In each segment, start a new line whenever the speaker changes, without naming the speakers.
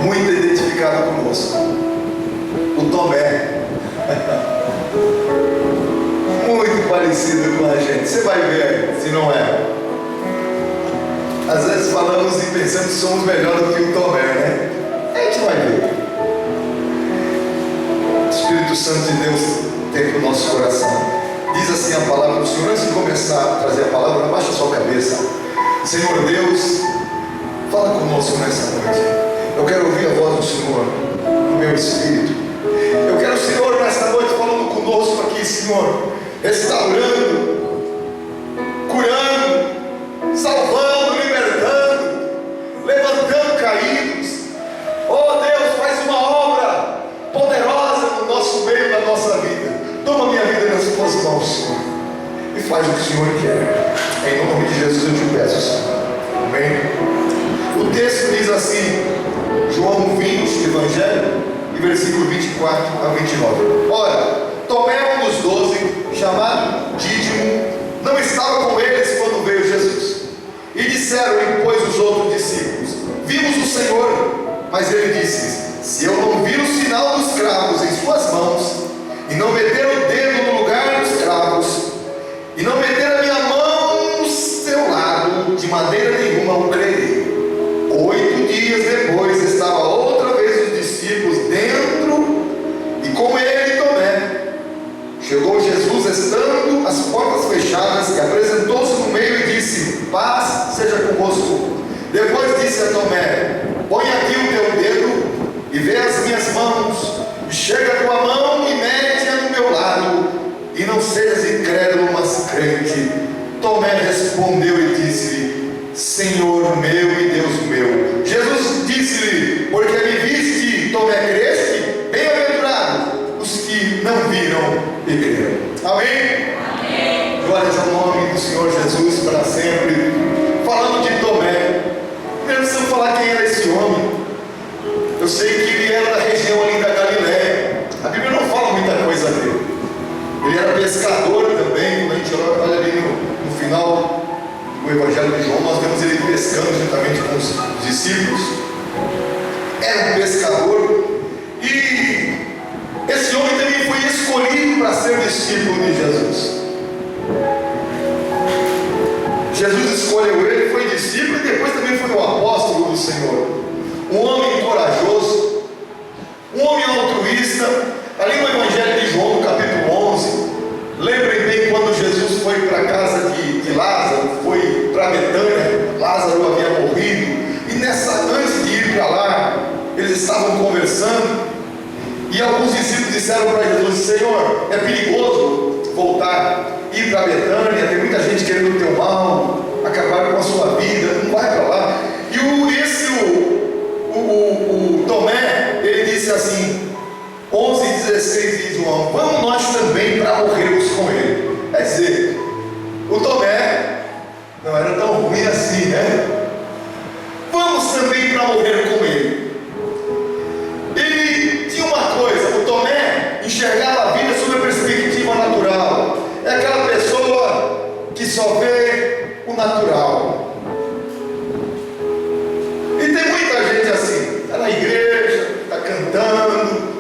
muito identificado conosco. O Tomé. Muito parecido com a gente. Você vai ver se não é. Às vezes falamos e pensamos que somos melhor do que o Tomé, né? A gente vai ver. O Espírito Santo de Deus tem para o nosso coração. Diz assim a palavra do Senhor. Antes de começar a trazer a palavra, abaixa a sua cabeça. Senhor Deus, fala conosco nessa noite. Eu quero ouvir a voz do Senhor no meu espírito. Eu quero o Senhor nessa noite falando conosco aqui, Senhor, restaurando, curando, salvando, libertando, levantando caídos. Oh Deus, faz uma obra poderosa no nosso meio, na nossa vida. Toma minha vida nas tuas mãos, Senhor, e faz o que o Senhor quer. Em nome de Jesus eu te peço, Senhor. Amém. O texto diz assim, João 20, Evangelho, e versículo 24 a 29. Ora, Tomé, um dos 12, chamado Dídimo, não estava com eles quando veio Jesus. E disseram-lhe, pois, os outros discípulos: vimos o Senhor. Mas ele disse: se eu não vir o sinal dos cravos em suas mãos, e não meter o dedo no lugar dos cravos, e não meter a minha mão no seu lado, de maneira nenhuma o crerei. 8 dias depois estava outra vez os discípulos dentro, e com ele Tomé. Chegou Jesus, estando as portas fechadas, e apresentou-se no meio e disse: paz seja convosco. Depois disse a Tomé: põe aqui o teu dedo e vê as minhas mãos, e chega a tua mão e mete-a no meu lado, e não sejas incrédulo, mas crente. Tomé respondeu e disse-lhe: Senhor meu e Deus meu. Jesus disse-lhe: porque me viste, Tomé, creste? Bem-aventurado os que não viram e creram. Amém? Amém. Glórias ao nome do Senhor Jesus para sempre. Falando de Tomé, primeiro precisamos falar quem era esse homem. Eu sei que ele era da região ali da Galiléia. A Bíblia não fala muita coisa dele. Ele era pescador também. Quando a gente olha ali no final do Evangelho de João, nós vemos ele pescando juntamente com os discípulos. Era um pescador. E esse homem também foi escolhido para ser discípulo de Jesus. Jesus escolheu ele, foi discípulo e depois também foi o apóstolo do Senhor. Um homem corajoso, um homem altruísta. Ali no Evangelho de João, no capítulo 11, lembrem bem quando Jesus foi para a casa de Lázaro, foi para Betânia. Lázaro havia morrido, e antes de ir para lá, eles estavam conversando, e alguns discípulos disseram para Jesus: Senhor, é perigoso voltar, ir para Betânia, tem muita gente querendo o teu mal, acabar com a sua vida, não vai para lá. E o Tomé, ele disse assim, 11:16 de João: vamos nós também para morrermos com ele. Quer dizer, o Tomé não era tão ruim assim, né? Vamos também para morrer com ele. Ele tinha uma coisa, o Tomé enxergava a vida sob a perspectiva natural. É aquela pessoa que só vê o natural. E tem muita gente assim, está na igreja, está cantando,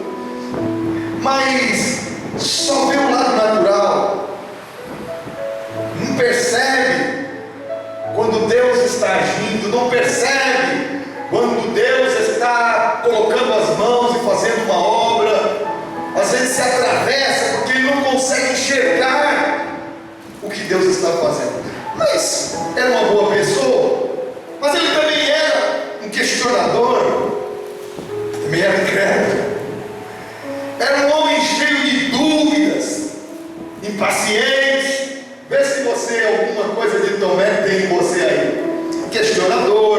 mas só vê o lado natural. Não percebe quando Deus está agindo, não percebe quando Deus está colocando as mãos e fazendo uma obra. Às vezes se atravessa porque ele não consegue enxergar o que Deus está fazendo. Mas era uma boa pessoa, mas ele também era um questionador, também era incrédulo. Era um homem cheio de dúvidas, impaciente. Vê se você, alguma coisa de Tomé tem em você aí. Questionador,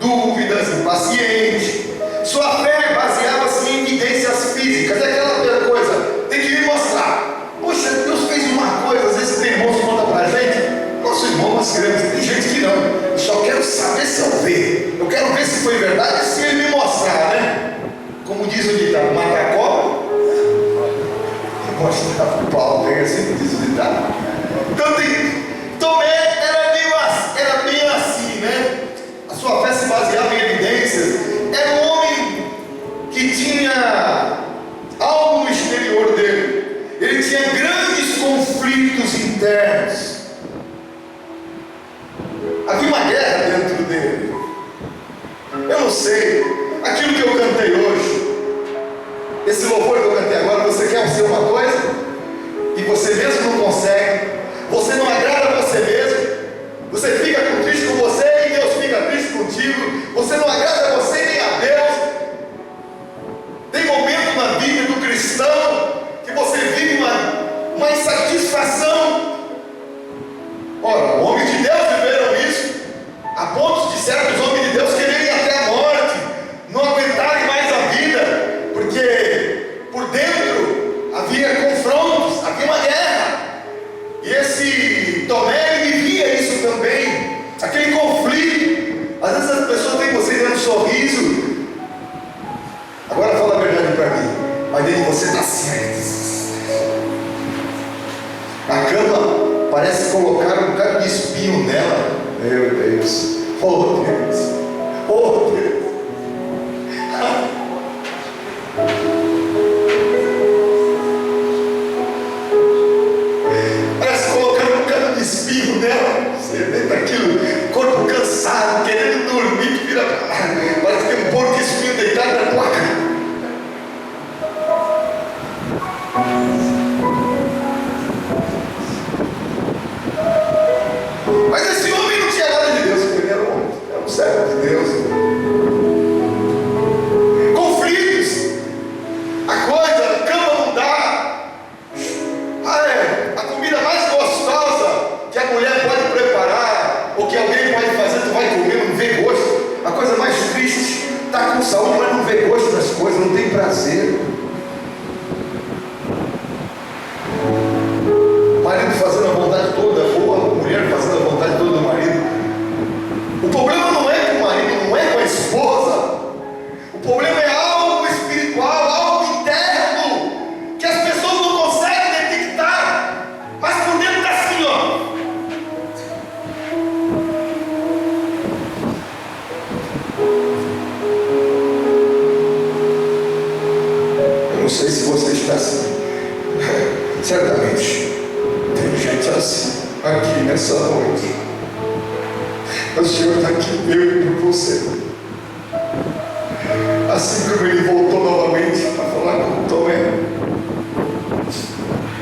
dúvidas, impaciente. Sua fé baseava-se em evidências físicas. É aquela coisa, tem que me mostrar. Poxa, Deus fez uma coisa. Às vezes tem irmãos que contam pra gente. Nosso irmão, nós queremos. Tem gente que não. Eu só quero saber se eu ver. Eu quero ver se foi verdade, se ele me mostrar, né? Como diz o ditado, matar a cobra, mostrar o pau, tem assim, diz o ditado. Então Tomé era bem assim, né? A sua fé se baseava em evidências. Era um homem tinha algo no exterior dele. Ele tinha grandes conflitos internos. Havia uma guerra dentro dele. Eu não sei, aquilo que eu cantei hoje, esse louvor que eu cantei agora, você quer ser uma coisa e você mesmo não consegue, você não agrada a você mesmo, você fica triste com você e Deus fica triste contigo, você não agrada a você nem a Deus. Tem momento na vida do cristão que você vive uma insatisfação. Ora, homens de Deus viveram isso, a ponto de certos homens de Deus quererem até a morte, não aguentarem mais a vida, porque por dentro havia confrontos, havia uma guerra. E esse Tomé, ele vivia isso também, aquele conflito. Às vezes as pessoas têm você dando um sorriso. Agora fala a verdade para mim, mas dentro de você está certo. A cama parece colocar um bocado de espinho nela. Meu Deus, oh Deus, oh Deus. Parece colocar um bocado de espinho nela. Você vê daquilo, corpo cansado, querendo dormir, que vira pra lá. Parece que tem um porco espinho deitado na tua cara. Mas esse homem não tinha nada de Deus, ele era um servo de Deus. Conflitos, a coisa, a cama não dá. A comida mais gostosa que a mulher pode preparar, ou que alguém pode fazer, tu vai comer, não vê gosto. A coisa mais triste, está com saúde, mas não vê gosto das coisas, não tem prazer. Marido fazendo a vontade toda, ou a mulher fazendo a vontade toda do marido. O problema não é com o marido, não é com a esposa. O problema é algo espiritual, algo interno, que as pessoas não conseguem detectar, mas por dentro está assim, ó. Eu não sei se você está assim. Certamente tem gente assim aqui nessa noite. O Senhor está aqui, eu e por você. Assim como ele voltou novamente para falar com o Tomé,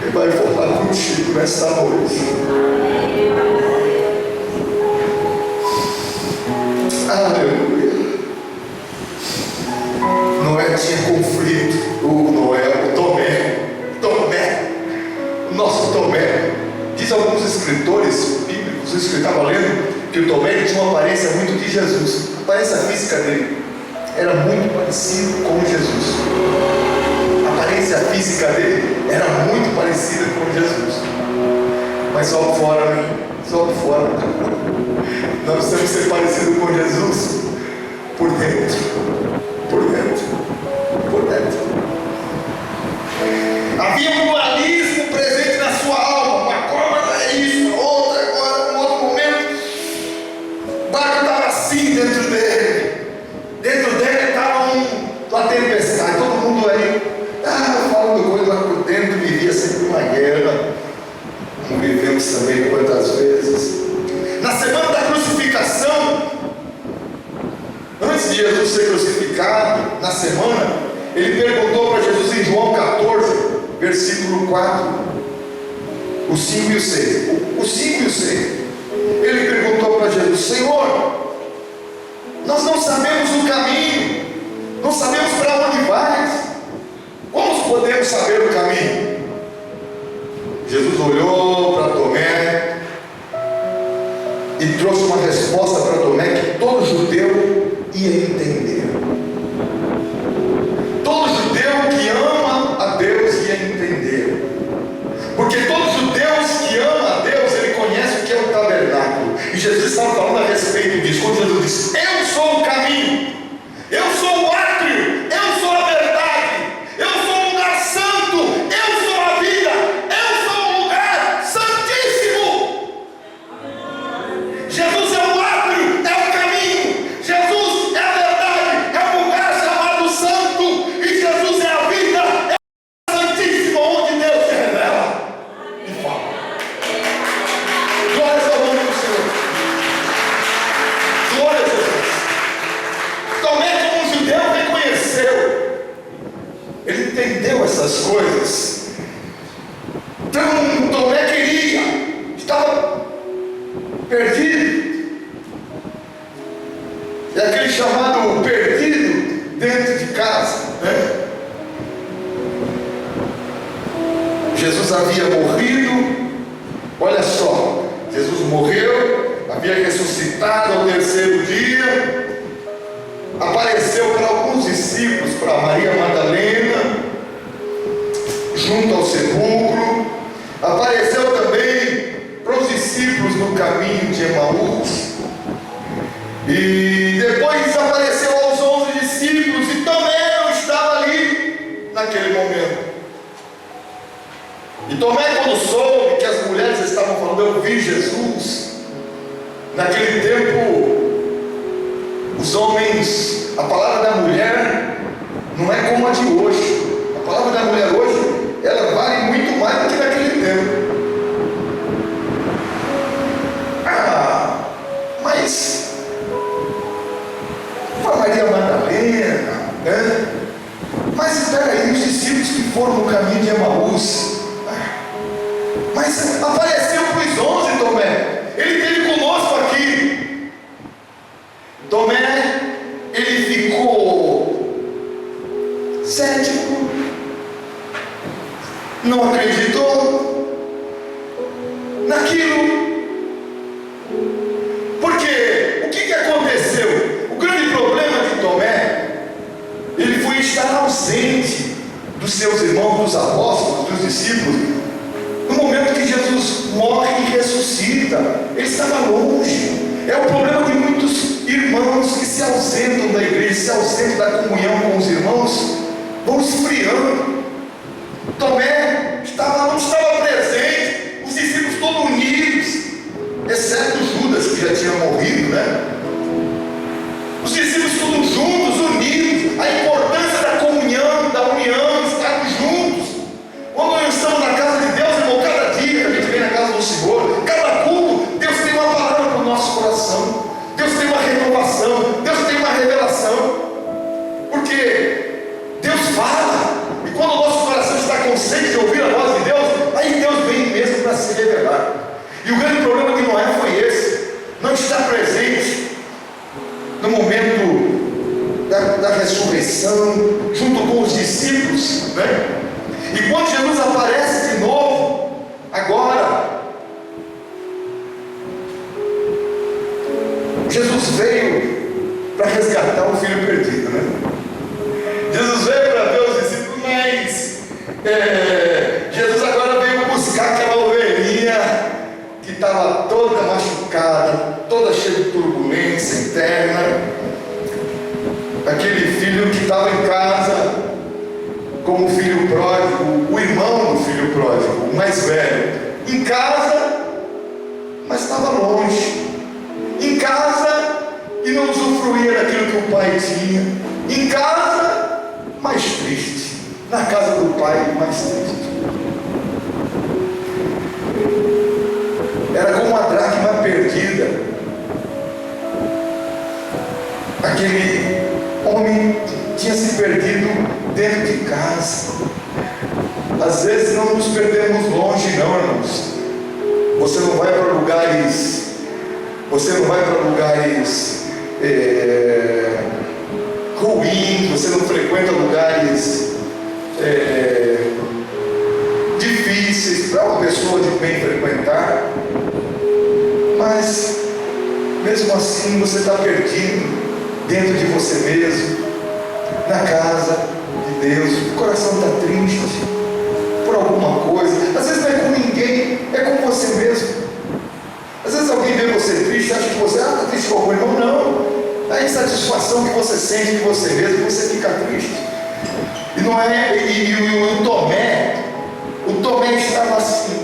ele vai falar contigo nesta noite. Aleluia. Noé tinha conflito. O Tomé, o nosso Tomé. Diz alguns escritores bíblicos, eu estava lendo, que o Tomé ele tinha uma aparência muito de Jesus. A aparência física dele era muito parecido com Jesus. A aparência física dele era muito parecida com Jesus. Mas só por fora, né? Só por fora. Nós temos que ser parecidos com Jesus por dentro. Por dentro. Por dentro. Havia um dualismo presente na sua alma. Uma coisa é isso, outra agora, um outro momento. O barco estava assim dentro dele. Dentro dele estava uma tempestade. Todo mundo aí, falando coisa, mas por dentro vivia sempre uma guerra. Como vivemos também quantas vezes. Na semana da crucificação, antes de Jesus ser crucificado, na semana, ele perguntou para Jesus em João 14, versículo 4, o 5 e o 6. O 5 e o 6. Ele perguntou para Jesus: Senhor, nós não sabemos o caminho, não sabemos para onde vais, como podemos saber o caminho? Jesus olhou para Tomé e trouxe uma resposta para Tomé que todo judeu ia entender. Todo judeu que ama a Deus ia entender. Porque todo judeu que ama a Deus, ele conhece o que é o tabernáculo. E Jesus estava falando a respeito disso. Quando Jesus disse: eu sou o caminho, eu sou o átrio, eu sou a verdade, eu sou o lugar santo, eu sou a vida, eu sou o lugar santíssimo. Jesus é o átrio, é o caminho, Jesus é a verdade, essas coisas. Então Tomé estava perdido. É aquele chamado perdido dentro de casa, né? Jesus havia morrido, olha só, Jesus morreu, havia ressuscitado ao terceiro dia, apareceu para alguns discípulos, para Maria Madalena, junto ao sepulcro, apareceu também para os discípulos no caminho de Emaús, e depois apareceu aos 11 discípulos, e Tomé não estava ali naquele momento. E Tomé, quando soube que as mulheres estavam falando, eu vi Jesus, naquele tempo, os homens, a palavra da mulher não é como a de hoje. A palavra da mulher hoje, ela vale muito mais do que naquele tempo. Mas a Maria Madalena, né? Mas espera aí, os discípulos que foram no caminho de Emaús, mas apareceu para os 11, Tomé. Ele esteve conosco aqui. Tomé, ele ficou cético, não acreditou naquilo. Porque o que aconteceu? O grande problema de Tomé, ele foi estar ausente dos seus irmãos, dos apóstolos, dos discípulos. No momento que Jesus morre e ressuscita, ele estava longe. É o problema de muitos irmãos que se ausentam da igreja, se ausentam da comunhão com os irmãos, vão esfriando. Tomé não estava presente, os discípulos todos unidos, exceto Judas, que já tinha morrido, né? Os discípulos todos juntos, unidos, a importância da comunhão, da união, estarmos juntos. Quando nós estamos na casa de Deus, irmão, cada dia que a gente vem na casa do Senhor, cada culto, Deus tem uma palavra para o nosso coração, Deus tem uma renovação, Deus tem uma revelação, porque Deus fala, e quando o nosso coração está com sede de ouvir a voz de Deus, aí Deus vem mesmo para se revelar. E o grande problema de Noé foi esse, não estar presente no momento da ressurreição, junto com os discípulos, né? E quando Jesus aparece de novo, agora, Jesus veio para resgatar o filho perdido, né? Jesus veio para ver os discípulos, mas Jesus agora veio buscar aquela ovelhinha que estava toda machucada, toda cheia de turbulência interna, aquele filho que estava em casa como filho pródigo, o irmão do filho pródigo, o mais velho, em casa, mas estava longe, em casa e não usufruía daquilo que o pai tinha, em casa, mais triste, na casa do pai, mais triste. Era como uma dracma perdida. Aquele homem tinha se perdido dentro de casa. Às vezes não nos perdemos longe, não, irmãos. Você não vai para lugares ruins, você não frequenta lugares difíceis para uma pessoa de bem frequentar, mas mesmo assim você está perdido dentro de você mesmo, na casa de Deus. O coração está triste por alguma coisa, às vezes não é com ninguém, é com você mesmo. Às vezes alguém vê você triste, acha que você está triste com algum irmão. Não, a insatisfação que você sente de você mesmo, você fica triste. E não é, o Tomé estava assim,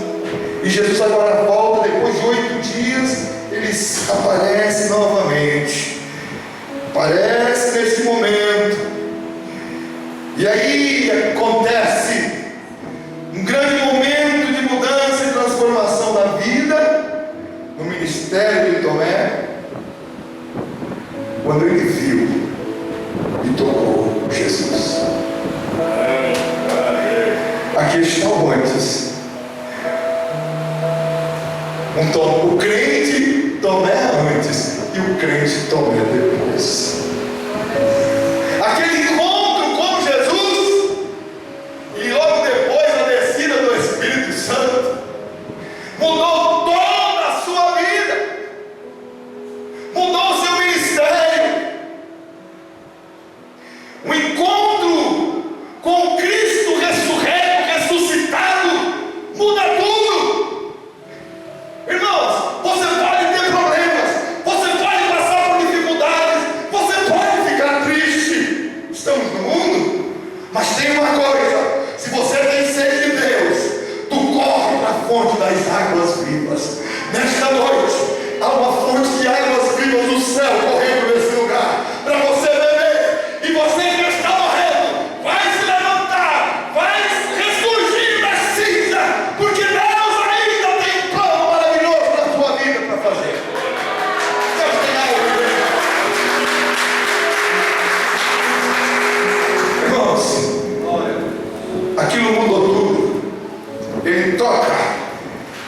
e Jesus agora volta, depois de 8 dias, ele aparece novamente, aparece nesse momento, e aí acontece um grande momento de mudança e transformação da vida, no ministério de Tomé, quando ele viu e tocou Jesus. o crente Tomé antes e o crente Tomé depois. Aquele encontro com Jesus e logo depois a descida do Espírito Santo mudou toda a sua vida, mudou o seu ministério. O encontro com Cristo ressurreto, ressuscitado, muda tudo. Irmãos, você pode ter problemas, você pode passar por dificuldades, você pode ficar triste. Estamos no mundo, mas tem uma coisa: se você tem sede de Deus, tu corre para a fonte das águas vivas. Nesta noite há uma fonte de águas vivas do céu correndo nesse lugar para você beber, e você que está morrendo vai se levantar, vai ressurgir da cinza, porque Deus ainda tem um plano maravilhoso na tua vida para fazer. Deus tem algo. Irmãos, aquilo mudou tudo. Ele toca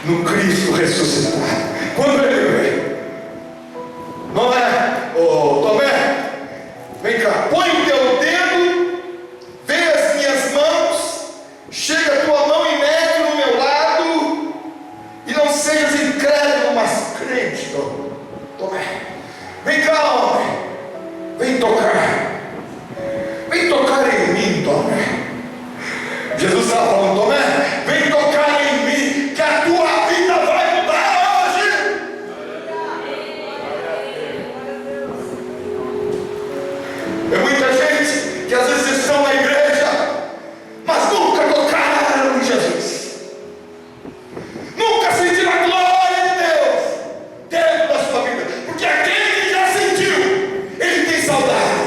no Cristo ressuscitado. Quando ele veio, não é, Tomé, vem cá, põe o teu dedo, vê as minhas mãos, chega a tua mão e mete no meu lado, e não sejas incrédulo, mas crente. Tomé, vem cá, homem, vem tocar em mim, Tomé. Jesus estava falando: Tomé, vem tocar em mim, que a tua vida vai mudar hoje. É muita gente que às vezes estão na igreja, mas nunca tocaram em Jesus, nunca sentiram a glória de Deus dentro da sua vida, porque aquele que já sentiu, ele tem saudade.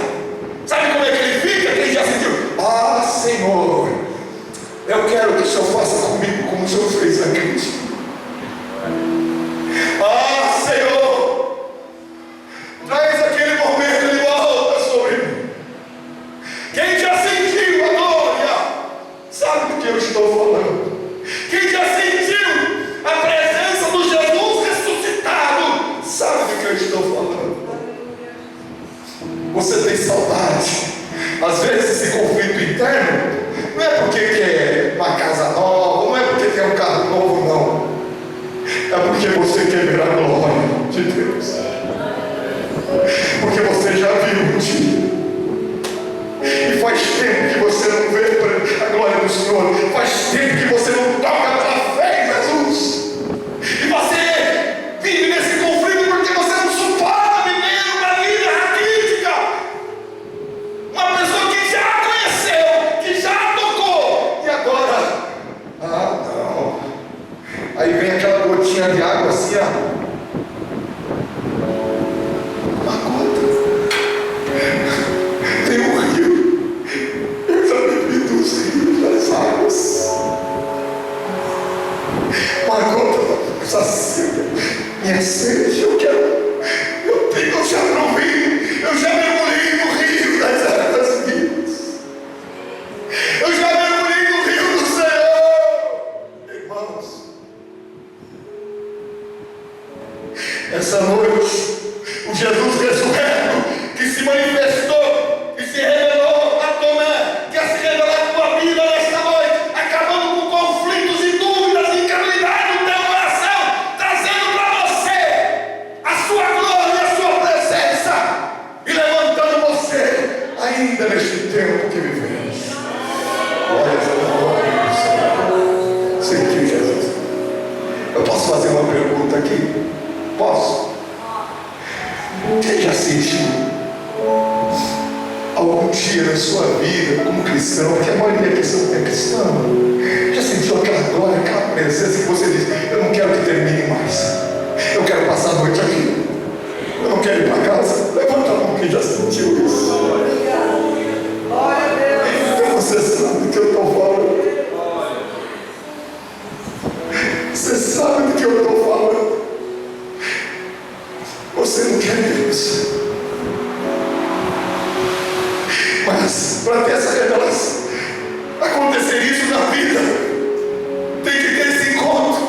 Sabe como é que ele fica? Quem já sentiu: ah, Senhor, eu quero que o Senhor faça comigo como o Senhor fez a Cristo. Ah, Senhor, traz aquele momento de volta sobre mim. Quem já sentiu a glória sabe do que eu estou falando. Quem já sentiu a presença do Jesus ressuscitado sabe do que eu estou falando. Você tem saudade. Às vezes esse conflito interno não é porque quer uma casa nova, não é porque quer um carro novo, não. É porque você quer ver a glória de Deus. Porque você já viu um dia. E faz tempo que você não vê a glória do Senhor. Faz tempo que você não toca pela fé em Jesus. E você vive nesse conflito porque você não suporta viver uma vida raquítica. Uma pessoa que já conheceu, que já tocou, e agora, ah, não. Aí vem aquela gotinha de água assim, ó. Uma gota. Tem um rio. Eu já bebi dos rios, das águas. Uma gota sacia minha sede. Eu já provei, eu já mergulhei no rio das águas vivas. Eu já mergulhei no rio do Senhor. Irmãos, essa noite, o Jesus ressurreto que se manifestou e se revelou a Tomé, quer se revelar a tua vida nesta noite, acabando com conflitos e dúvidas e incredulidade no teu coração, trazendo para você a sua glória e a sua presença, e levantando você ainda neste tempo que vivemos. Glória a Deus. Sentiu, Jesus. Eu posso fazer uma pergunta aqui? Posso? Quem já sentiu algum dia na sua vida como cristão, porque a maioria aqui não é cristão, já sentiu aquela glória, aquela presença que você diz: eu não quero que termine mais, eu quero passar a noite aqui, eu não quero ir para casa? Levanta a mão quem já sentiu isso. Você sabe do que eu estou falando. Você sabe do que eu estou falando. Você não quer Deus, mas para ter essa revelação, acontecer isso na vida, tem que ter esse encontro.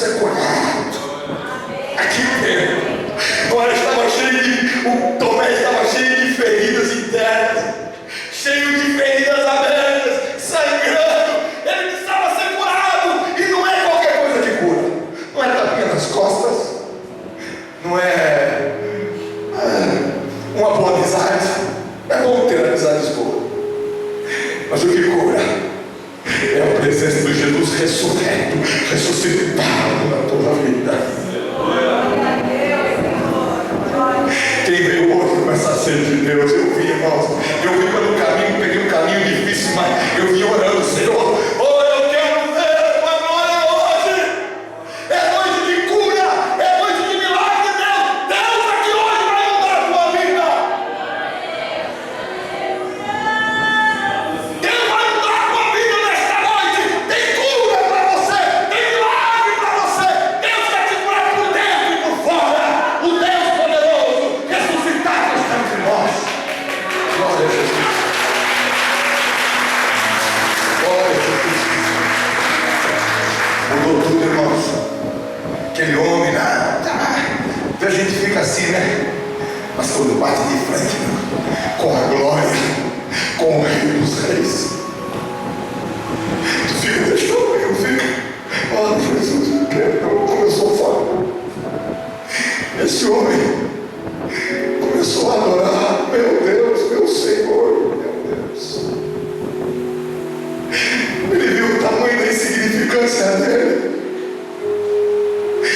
ser curado. Aqui dentro. Agora estava cheio de. O Tomé estava cheio de feridas internas, cheio de feridas abertas, sangrando. Ele precisava ser curado. E não é qualquer coisa que cura. Não é tapinha nas costas. Não é uma boa amizade. É bom ter amizades boas. Mas o que cura é a presença de Jesus ressurreto, ressuscitado na tua vida. Quem veio hoje com essa sede de Deus, eu vi, irmãos, eu vi pelo caminho, peguei um caminho difícil, mas eu vim orando, Senhor, eu quero ver uma glória hoje. É noite de cura, é noite de milagre, Deus aqui hoje vai mudar a tua vida. Deus vai mudar a tua vida nesta noite. Tem cura para você, tem milagre para você. Deus quer te curar por dentro e por fora. O Deus poderoso, ressuscitado, está entre nós. Glória a Jesus. Glória a Jesus. Mudou tudo, irmãos. Aquele homem lá, a gente fica assim, né? Mas quando bate de frente, com a glória, com o Rei dos Reis, tu fica deste tamanho, fica. Oh, Jesus, como eu sou fã. Esse homem começou a adorar, meu Deus, meu Senhor, meu Deus. Ele viu o tamanho da insignificância dele,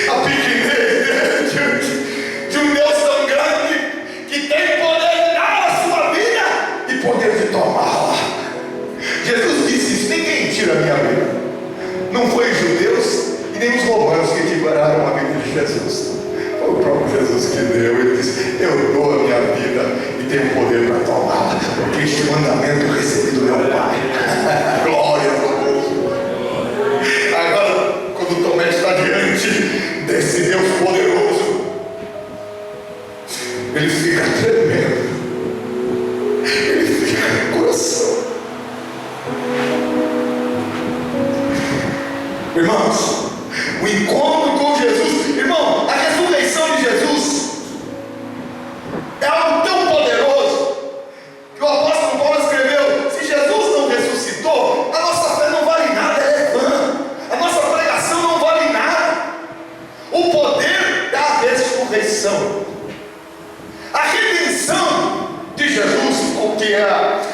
a pequenez dele diante de um Deus tão grande que tem poder de dar a sua vida e poder de tomá-la. Jesus disse isso: ninguém tira a minha vida. Não foi os judeus e nem os romanos que tiraram a vida de Jesus. Foi o próprio Jesus que deu. Ele disse: eu dou a minha vida e tenho poder para tomá-la, porque este mandamento eu recebi do meu Pai. Glória a Deus. Agora, quando Tomé está diante desse Deus poderoso, ele fica tremendo, ele fica no coração. Irmãos, o encontro com Jesus, irmão, a ressurreição de Jesus é algo tão poderoso que o apóstolo Paulo escreveu: se Jesus não ressuscitou, a nossa fé não vale nada, é vã, a nossa pregação não vale nada. O poder da ressurreição, a redenção de Jesus, que é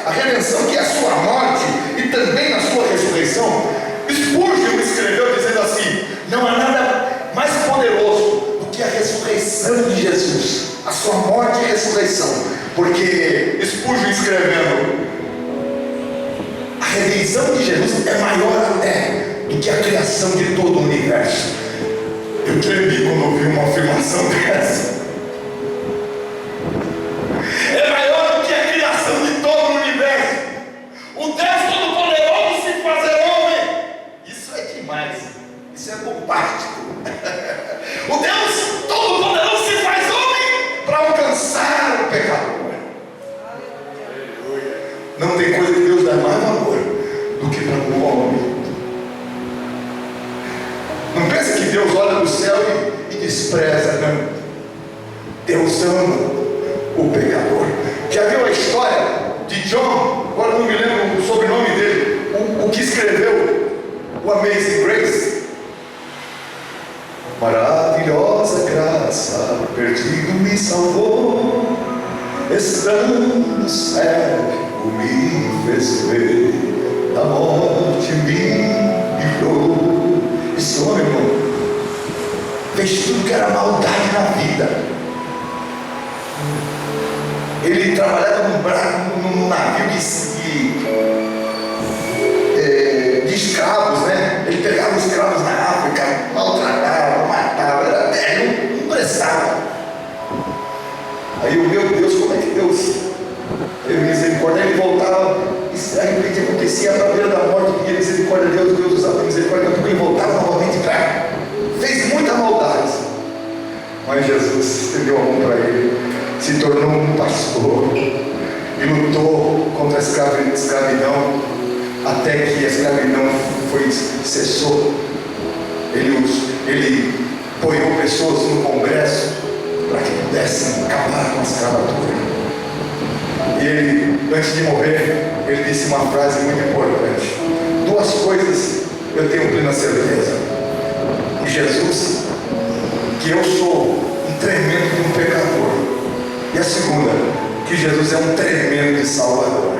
a redenção, que é a sua morte e também a sua ressurreição. Spurgeon escreveu dizendo assim: não há nada mais poderoso do que a ressurreição de Jesus, a sua morte e ressurreição. Porque Spurgeon escrevendo, a redenção de Jesus é maior até do que a criação de todo o universo. Eu tremi quando ouvi uma afirmação dessa. É maior do que a criação de todo o universo. O Deus Todo-Poderoso se fazer homem. Isso é demais. Isso é bombástico. O Deus Todo-Poderoso se faz homem para alcançar o pecador. Não tem coisa que Deus dá mais valor do que para um homem. Não pense que Deus olha do céu e despreza, não. Deus ama o pecador. Já viu a história de John? Agora não me lembro o sobrenome dele, o que escreveu o Amazing Grace. Maravilhosa graça, perdido me salvou, estando no céu me fez ver, da morte me livrou. Esse homem, irmão, fez tudo que era maldade na vida. Ele trabalhava num navio de escravos, né? Ele pegava os escravos na África, maltratava, matava, ele não prestava. Aí o meu Deus, como é que Deus teve misericórdia? Ele voltava, e aí o que acontecia? A beira da morte, pedia misericórdia a Deus, Deus usava misericórdia, porque ele voltava novamente para. Fez muita maldade. Mas Jesus estendeu a mão para ele, se tornou um pastor e lutou contra a escravidão até que a escravidão cessou. Ele ele apoiou pessoas no Congresso para que pudessem acabar com a escravatura. E ele, antes de morrer, ele disse uma frase muito importante: duas coisas eu tenho plena certeza: que Jesus, que eu sou um tremendo de um pecador, e a segunda, que Jesus é um tremendo de Salvador.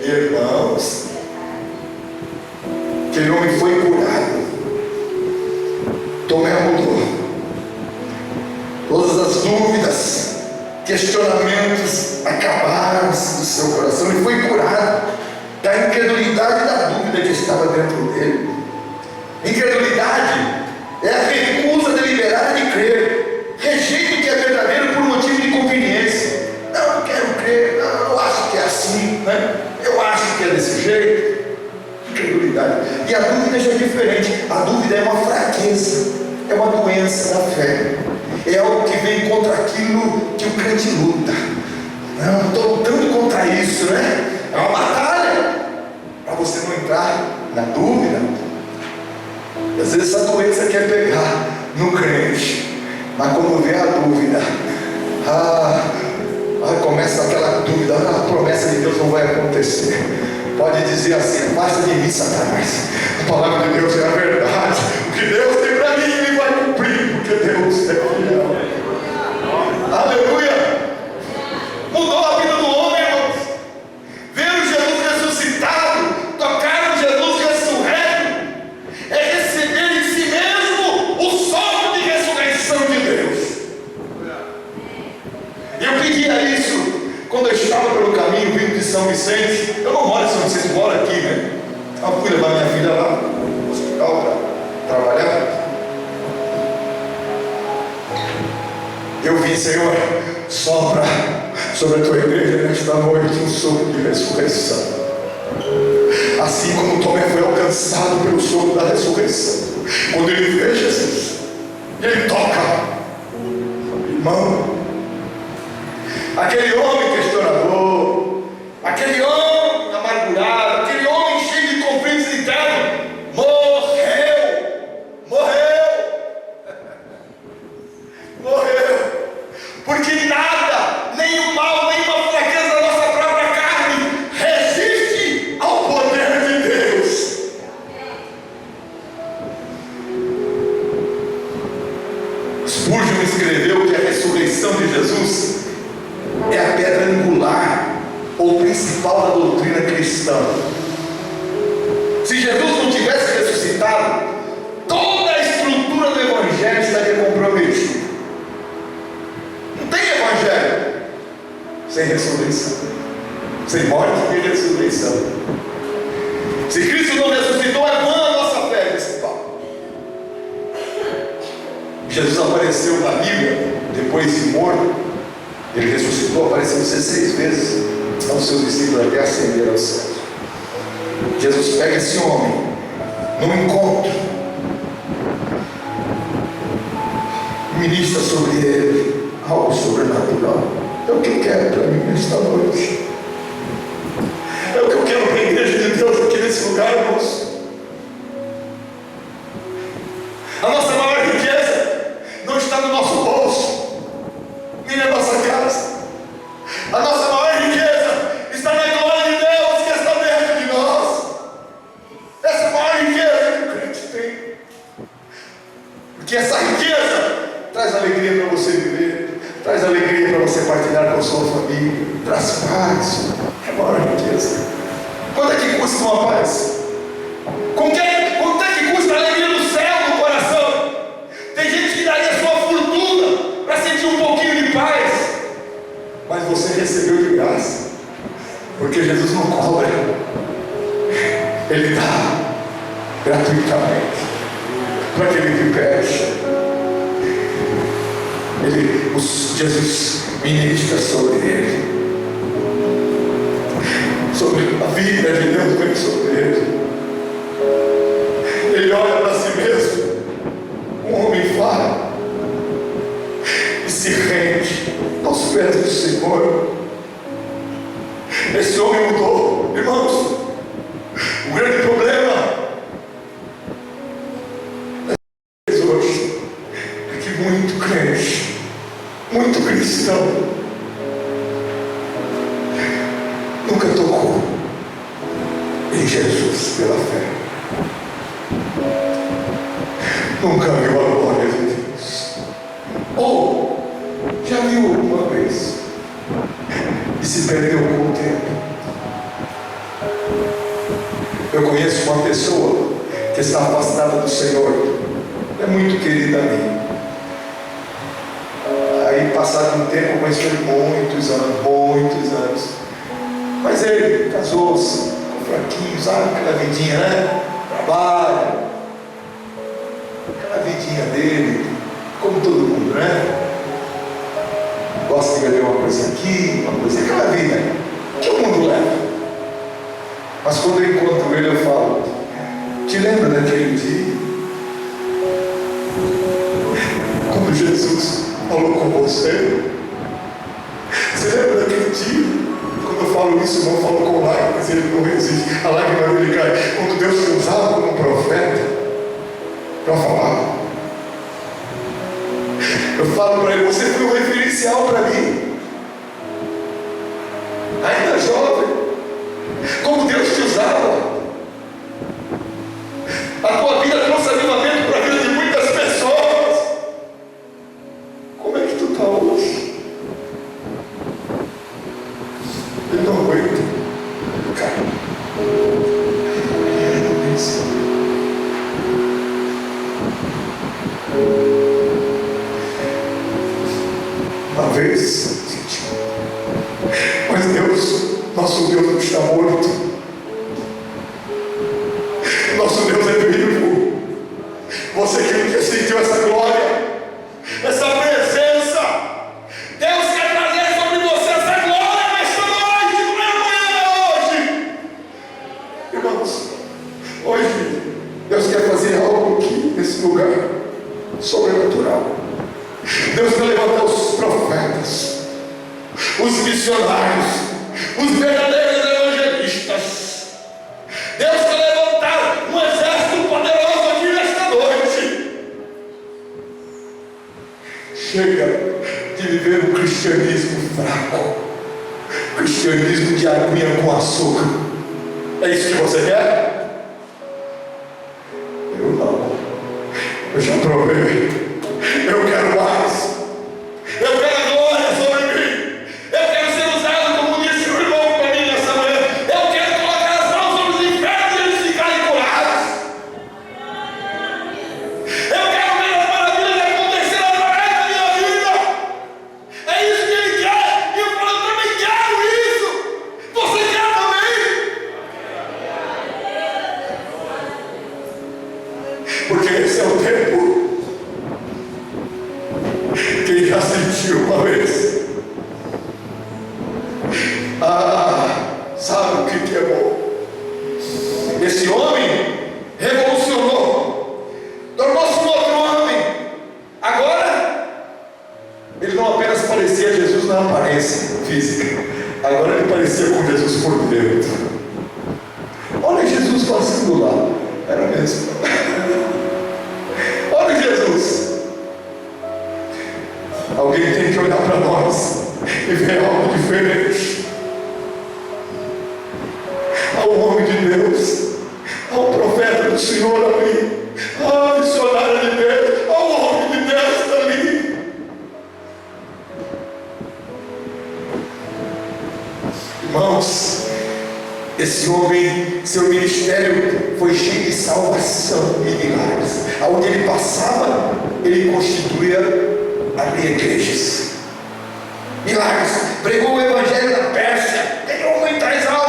Irmãos, aquele homem foi curado. Tomé mudou. Todas as dúvidas, questionamentos acabaram do seu coração. Ele foi curado da incredulidade e da dúvida que estava dentro dele. Incredulidade é a recusa deliberada de crer, rejeito que é verdadeiro por motivo de conveniência. Não quero crer, não, eu acho que é assim, né? Eu acho que é desse jeito. Incredulidade. E a dúvida já é diferente. A dúvida é uma fraqueza, é uma doença da fé, é algo que vem contra aquilo que o crente luta. Não, estou lutando contra isso, né? É uma batalha para você não entrar na dúvida. E às vezes essa doença quer pegar no crente, mas quando vem a dúvida, começa aquela dúvida: a promessa de Deus não vai acontecer. Pode dizer assim: afasta de mim, Satanás. A palavra de Deus é a verdade. O que Deus tem para mim, Ele vai cumprir, porque Deus é fiel. Aleluia! Mudou a vida do homem, irmãos. Ver Jesus ressuscitado, tocar Jesus ressurreto, é receber em si mesmo o sopro de ressurreição de Deus. Eu pedia isso quando eu estava pelo caminho vindo de São Vicente. Eu não moro em São Vicente, eu moro aqui, né? Eu fui levar minha filha lá no hospital para trabalhar. Eu vi: Senhor, sopra sobre a tua igreja nesta noite um sopro de ressurreição. Assim como Tomé foi alcançado pelo sopro da ressurreição, quando ele vê Jesus, ele toca. Irmão, aquele homem questionador, aquele homem amargurado, aquele homem cheio de conflitos internos, morreu, porque nada, nem o mal, nem uma fraqueza da nossa própria carne resiste ao poder de Deus. Spurgeon escreveu que a ressurreição de Jesus é a pedra angular ou principal da doutrina cristã. Se Jesus não tivesse ressuscitado, toda a estrutura do Evangelho estaria comprometida. Não tem Evangelho sem ressurreição, sem morte e ressurreição. Se Cristo não ressuscitou, é vã a nossa fé, disse Paulo. Jesus apareceu na Bíblia depois de morto. Ele ressuscitou, apareceu 16 vezes aos seus discípulos até ascender aos céus. Jesus pega esse homem num encontro, ministra sobre ele algo sobrenatural. É o que eu quero para mim nesta noite. É o que eu quero para a igreja de Deus aqui nesse lugar, irmãos. A nossa maior riqueza não está no nosso bolso, nem na nossa casa. A nossa maior riqueza está na glória de Deus que está dentro de nós. Essa é a maior riqueza que o crente tem, porque essa riqueza traz alegria para você viver, traz alegria para você partilhar com a sua família, traz paz. É a maior riqueza. Quanto é que custa uma paz? Quanto é que custa a alegria do céu no coração? Tem gente que daria sua fortuna para sentir um pouquinho de paz, mas você recebeu de Porque Jesus não cobra, Ele dá gratuitamente para aquele que pede. Jesus ministra sobre ele, sobre a vida de Deus vem sobre ele. Ele olha para si mesmo, um homem falho, e se rende aos pés do Senhor. Esse homem mudou, irmãos. O grande problema hoje é que muito crente, muito cristão, nunca tocou em Jesus pela fé, nunca viu a glória de Deus, ou já viu alguma vez e se perdeu com o tempo. Eu conheço uma pessoa que está afastada do Senhor, é muito querida a mim. Aí passado um tempo, mas foi muitos anos, mas ele casou-se, ficou fraquinho, sabe, aquela vidinha, né? Trabalho, aquela vidinha dele, como todo mundo, né? Gosta de beber uma coisa aqui, uma coisa, aquela vida que o mundo leva. Mas quando eu encontro ele, eu falo: te lembra daquele dia quando Jesus falou com você? Você lembra daquele dia? Quando eu falo isso, o irmão falou com lágrimas, ele não resiste, a lágrima dele cai. Quando Deus te usava como profeta para falar, eu falo para ele: você foi um referencial para mim, ainda jovem, como Deus te usava. A tua vida trouxe avivamento para a vida de muitas pessoas. Como é que tu está hoje? Ele não aguenta, cara. Uma vez, mas Deus, nosso Deus não está morto. Nosso Deus é vivo. Você que nunca sentiu essa glória, essa presença, Deus quer trazer sobre você essa glória nesta noite, não é amanhã, hoje. Irmãos, hoje Deus quer fazer algo aqui nesse lugar sobrenatural. Deus quer levantar os profetas, os missionários, os verdadeiros evangelistas. Deus quer levantar um exército poderoso aqui nesta noite. Chega de viver um cristianismo fraco, cristianismo de aguinha com açúcar. É isso que você quer? Eu não. Eu já provei. Eu quero mais. Eu quero a glória sobre mim. Eu quero ser usado, como disse o irmão para mim nessa manhã. Eu quero colocar as mãos sobre os enfermos e eles ficarem curados. Eu quero ver as maravilhas acontecer através da minha vida. É isso que Ele quer. E eu falo: eu também quero isso. Você quer também? Porque esse é o tempo. Quem já sentiu uma vez? Sabe o que é bom? Esse homem revolucionou, tornou-se um outro homem. Agora, ele não apenas parecia Jesus na aparência física, agora ele parecia com Jesus por dentro. Olha Jesus passando lá, era mesmo. Olha Jesus. Alguém tem que olhar para nós e ver algo diferente. Há um homem de Deus, há um profeta do Senhor ali, há um missionário de Deus, há um homem de Deus ali. Irmãos, esse homem, seu ministério foi cheio de salvação e milagres. Aonde ele passava, ele constituía abrir igrejas, milagres, pregou o evangelho na Pérsia, ganhou muitas almas.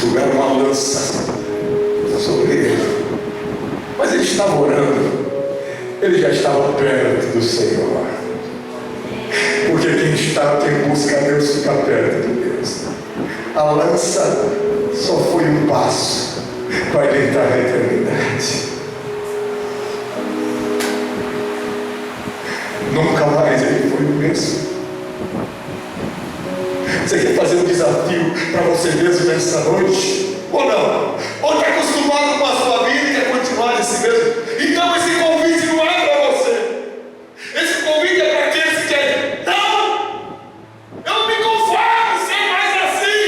jogaram uma lança sobre ele. Mas ele estava orando, ele já estava perto do Senhor. Porque quem busca a Deus fica perto de Deus. A lança só foi um passo para ele entrar na eternidade. Nunca mais ele foi o mesmo. Você quer fazer um desafio para você mesmo nessa noite? Ou não? Ou está acostumado com a sua vida e quer continuar nesse mesmo? Então esse convite não é para você. Esse convite é para aqueles que querem. Não! Eu não me conformo ser mais assim.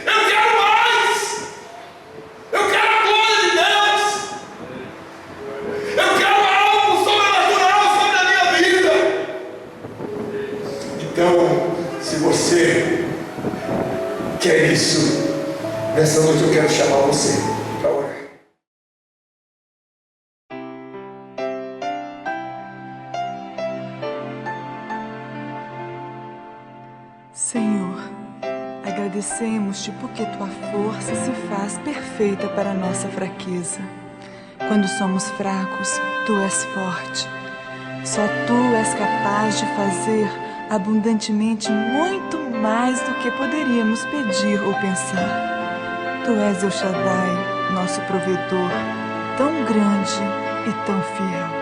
Eu quero mais. Eu quero a glória de Deus. Eu quero algo sobrenatural sobre a minha vida. Então, se você quer isso, nessa noite eu quero chamar você para orar.
Senhor, agradecemos-te porque tua força se faz perfeita para a nossa fraqueza. Quando somos fracos, tu és forte. Só tu és capaz de fazer abundantemente muito mais do que poderíamos pedir ou pensar. Tu és El Shaddai, nosso provedor, tão grande e tão fiel.